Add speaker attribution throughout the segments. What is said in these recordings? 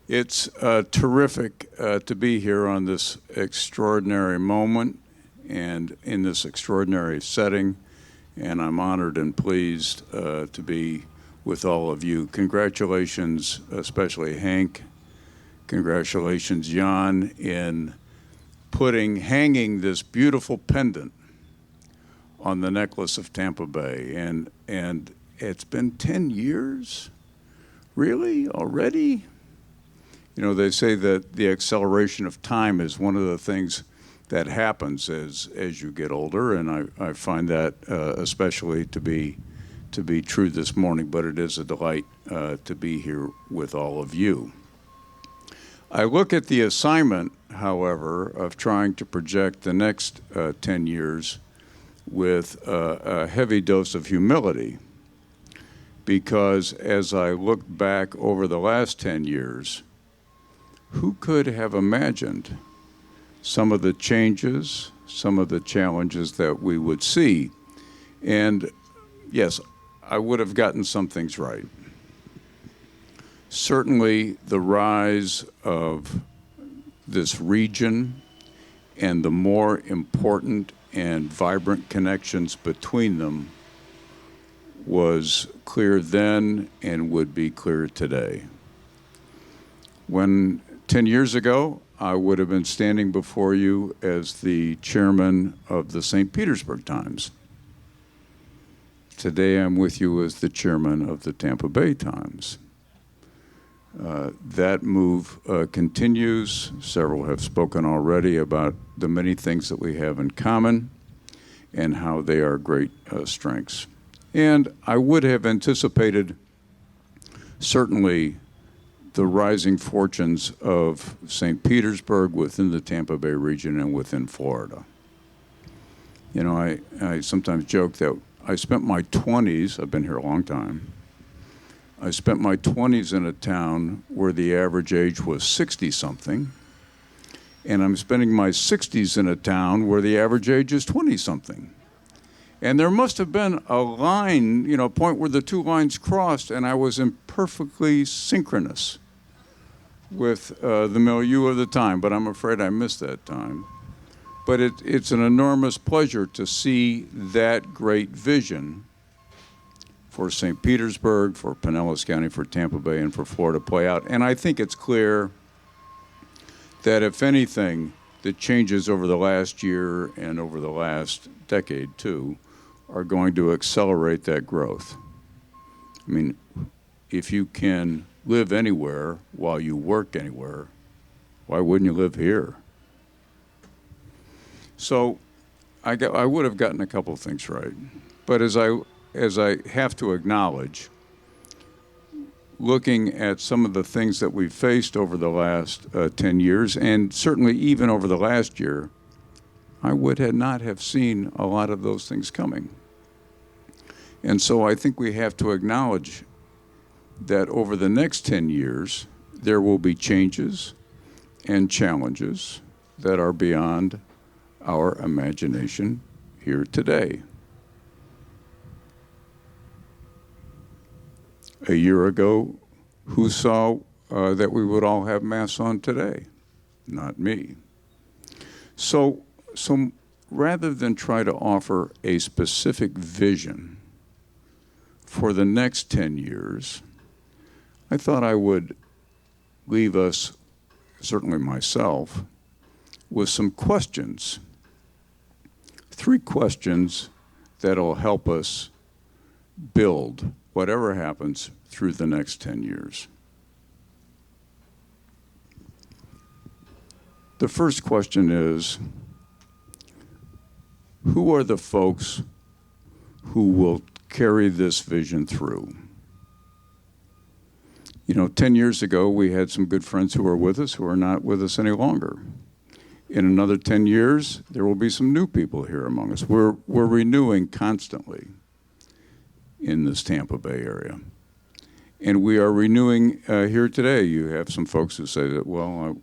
Speaker 1: It's terrific to be here on this extraordinary moment and in this extraordinary setting, and I'm honored and pleased to be with all of you. Congratulations, especially Hank. Congratulations, Jan, in hanging this beautiful pendant on the necklace of Tampa Bay. And it's been 10 years? Really? Already? You know, they say that the acceleration of time is one of the things that happens as you get older, and I find that especially to be true this morning, but it is a delight to be here with all of you. I look at the assignment, however, of trying to project the next 10 years with a heavy dose of humility, because as I look back over the last 10 years, who could have imagined some of the changes, some of the challenges that we would see? And yes, I would have gotten some things right. Certainly the rise of this region and the more important and vibrant connections between them was clear then and would be clear today. When 10 years ago, I would have been standing before you as the chairman of the St. Petersburg Times. Today I'm with you as the chairman of the Tampa Bay Times. That move continues. Several have spoken already about the many things that we have in common and how they are great strengths. And I would have anticipated certainly the rising fortunes of St. Petersburg within the Tampa Bay region and within Florida. You know, I sometimes joke that I spent my 20s, I've been here a long time, I spent my 20s in a town where the average age was 60-something, and I'm spending my 60s in a town where the average age is 20-something. And there must have been a line, you know, a point where the two lines crossed, and I was in perfectly synchronous with the milieu of the time, but I'm afraid I missed that time. But it's an enormous pleasure to see that great vision for St. Petersburg, for Pinellas County, for Tampa Bay, and for Florida play out. And I think it's clear that if anything, the changes over the last year and over the last decade too are going to accelerate that growth. I mean, if you can live anywhere while you work anywhere, why wouldn't you live here? So I would have gotten a couple of things right. But as I have to acknowledge, looking at some of the things that we've faced over the last 10 years, and certainly even over the last year, I would not have seen a lot of those things coming. And so I think we have to acknowledge that over the next 10 years, there will be changes and challenges that are beyond our imagination here today. A year ago, who saw that we would all have masks on today? Not me. So rather than try to offer a specific vision for the next 10 years, I thought I would leave us, certainly myself, with some questions. 3 questions that'll help us build whatever happens through the next 10 years. The first question is, who are the folks who will carry this vision through? You know, 10 years ago, we had some good friends who are with us who are not with us any longer. In another 10 years, there will be some new people here among us. We're renewing constantly in this Tampa Bay area. And we are renewing here today. You have some folks who say that, well,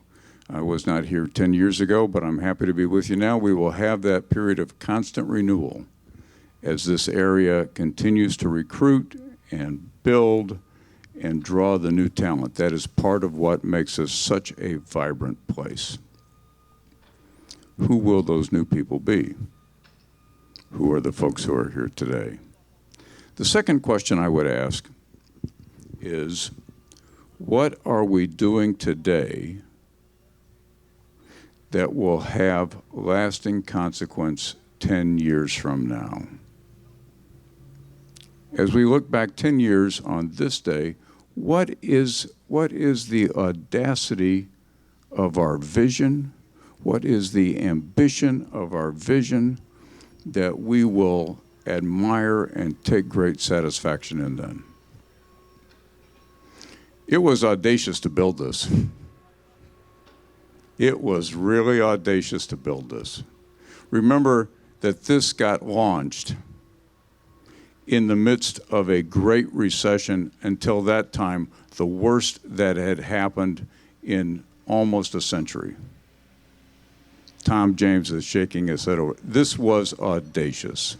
Speaker 1: I was not here 10 years ago, but I'm happy to be with you now. We will have that period of constant renewal as this area continues to recruit and build and draw the new talent. That is part of what makes us such a vibrant place. Who will those new people be? Who are the folks who are here today? The second question I would ask is, what are we doing today that will have lasting consequence 10 years from now? As we look back 10 years on this day, what is the audacity of our vision? What is the ambition of our vision that we will admire and take great satisfaction in then? It was audacious to build this. It was really audacious to build this. Remember that this got launched in the midst of a great recession, until that time, the worst that had happened in almost a century. Tom James is shaking his head over. This was audacious.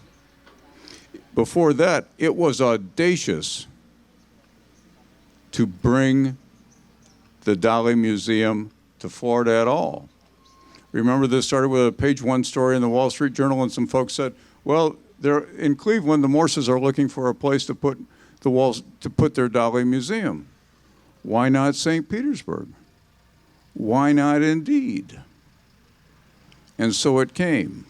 Speaker 1: Before that, it was audacious to bring the Dalí Museum to Florida at all. Remember, this started with a page one story in the Wall Street Journal, and some folks said, well, they're in Cleveland, the Morses are looking for a place to put their Dalí Museum. Why not St. Petersburg? Why not indeed? And so it came.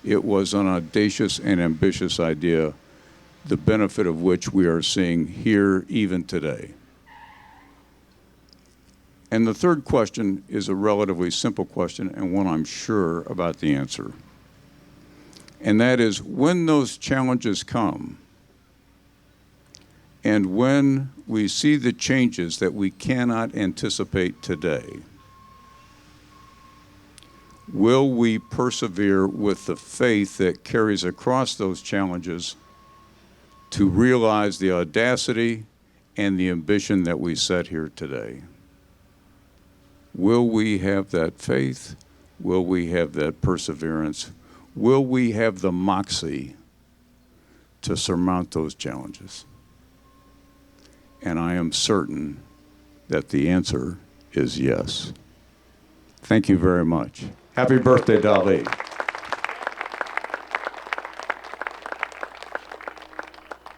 Speaker 1: It was an audacious and ambitious idea, the benefit of which we are seeing here even today. And the third question is a relatively simple question, and one I'm sure about the answer. And that is, when those challenges come, and when we see the changes that we cannot anticipate today, will we persevere with the faith that carries across those challenges to realize the audacity and the ambition that we set here today? Will we have that faith? Will we have that perseverance? Will we have the moxie to surmount those challenges? And I am certain that the answer is yes. Thank you very much. Happy birthday, Dalí.